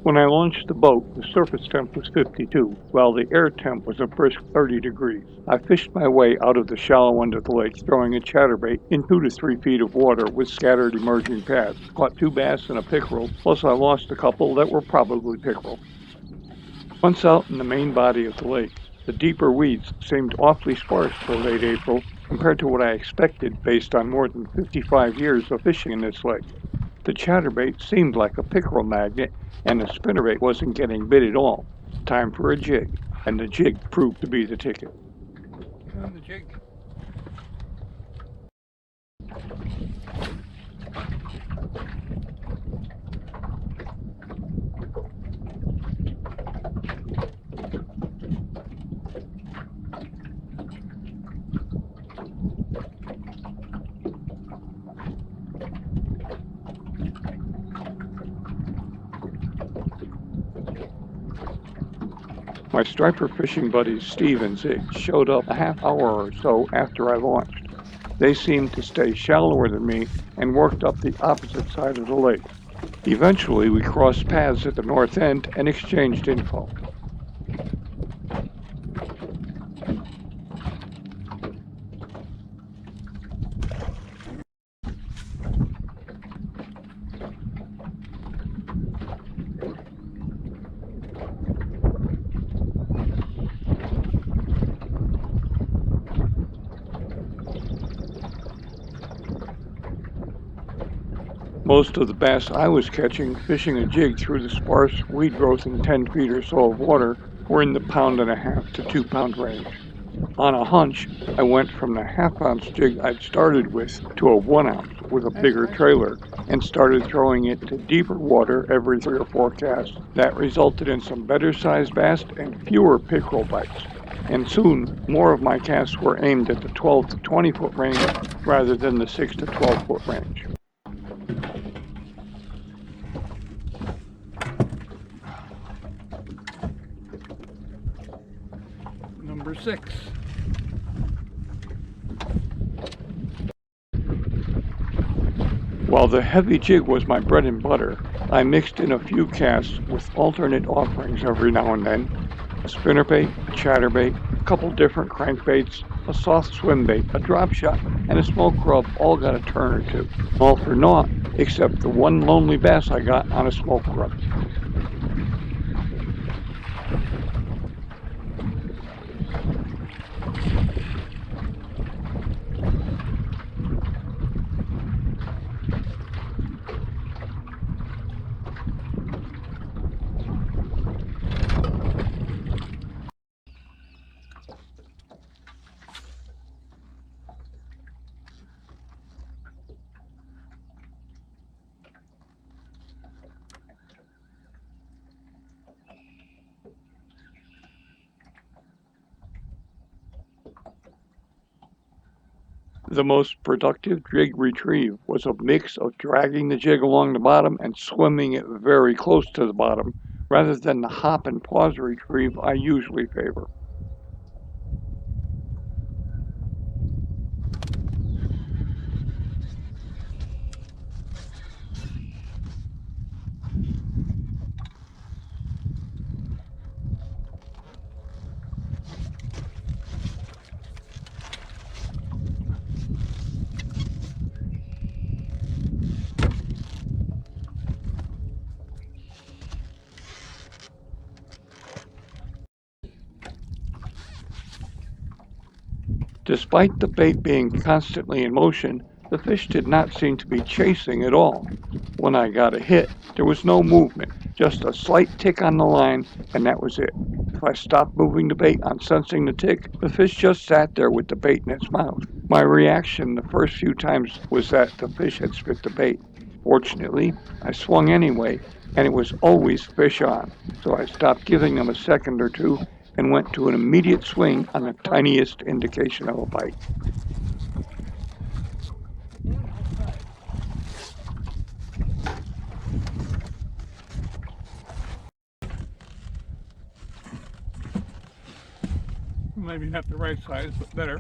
When I launched the boat, the surface temp was 52, while the air temp was a brisk 30 degrees. I fished my way out of the shallow end of the lake, throwing a chatterbait in 2 to 3 feet of water with scattered emerging pads. Caught 2 bass and a pickerel, plus I lost a couple that were probably pickerel. Once out in the main body of the lake, the deeper weeds seemed awfully sparse for late April compared to what I expected based on more than 55 years of fishing in this lake. The chatterbait seemed like a pickerel magnet, and the spinnerbait wasn't getting bit at all. Time for a jig, and the jig proved to be the ticket. On the jig. My striper fishing buddies Steve and Zig showed up a half hour or so after I launched. They seemed to stay shallower than me and worked up the opposite side of the lake. Eventually, we crossed paths at the north end and exchanged info. Most of the bass I was catching fishing a jig through the sparse weed growth in 10 feet or so of water were in the 1.5 to 2 pound range. On a hunch, I went from the half-ounce jig I'd started with to a 1 ounce with a bigger trailer and started throwing it to deeper water every 3 or 4 casts. That resulted in some better-sized bass and fewer pickerel bites. And soon, more of my casts were aimed at the 12 to 20 foot range rather than the 6 to 12 foot range. Number 6. While the heavy jig was my bread and butter, I mixed in a few casts with alternate offerings every now and then. A spinnerbait, a chatterbait, a couple different crankbaits, a soft swim bait, a drop shot, and a smoke grub all got a turn or two. All for naught, except the one lonely bass I got on a smoke grub. The most productive jig retrieve was a mix of dragging the jig along the bottom and swimming it very close to the bottom, rather than the hop and pause retrieve I usually favor. Despite the bait being constantly in motion, the fish did not seem to be chasing at all. When I got a hit, there was no movement, just a slight tick on the line, and that was it. If I stopped moving the bait on sensing the tick, the fish just sat there with the bait in its mouth. My reaction the first few times was that the fish had spit the bait. Fortunately, I swung anyway, and it was always fish on, so I stopped giving them a second or two and went to an immediate swing on the tiniest indication of a bite. Maybe not the right size, but better.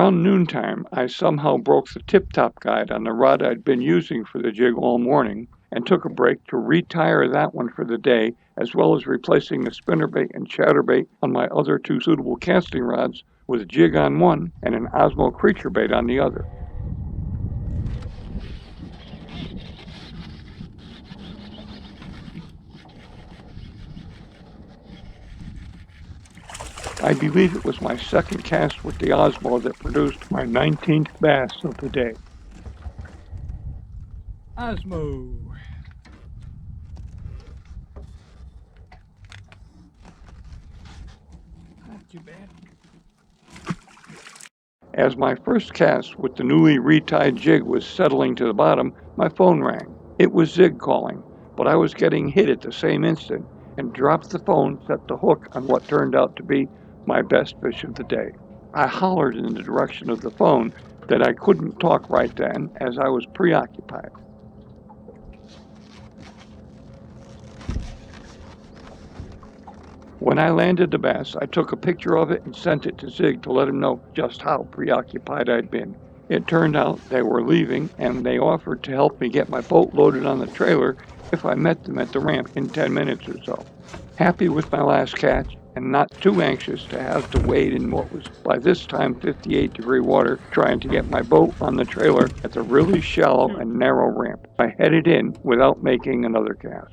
Around noontime, I somehow broke the tip-top guide on the rod I'd been using for the jig all morning and took a break to retire that one for the day, as well as replacing the spinnerbait and chatterbait on my other two suitable casting rods with a jig on one and an Osmo creature bait on the other. I believe it was my second cast with the Osmo that produced my 19th bass of the day. Osmo. Not too bad. As my first cast with the newly retied jig was settling to the bottom, my phone rang. It was Zig calling, but I was getting hit at the same instant and dropped the phone, set the hook on what turned out to be my best fish of the day. I hollered in the direction of the phone that I couldn't talk right then as I was preoccupied. When I landed the bass, I took a picture of it and sent it to Zig to let him know just how preoccupied I'd been. It turned out they were leaving and they offered to help me get my boat loaded on the trailer if I met them at the ramp in 10 minutes or so. Happy with my last catch and not too anxious to have to wade in what was by this time 58-degree water trying to get my boat on the trailer at the really shallow and narrow ramp, I headed in without making another cast.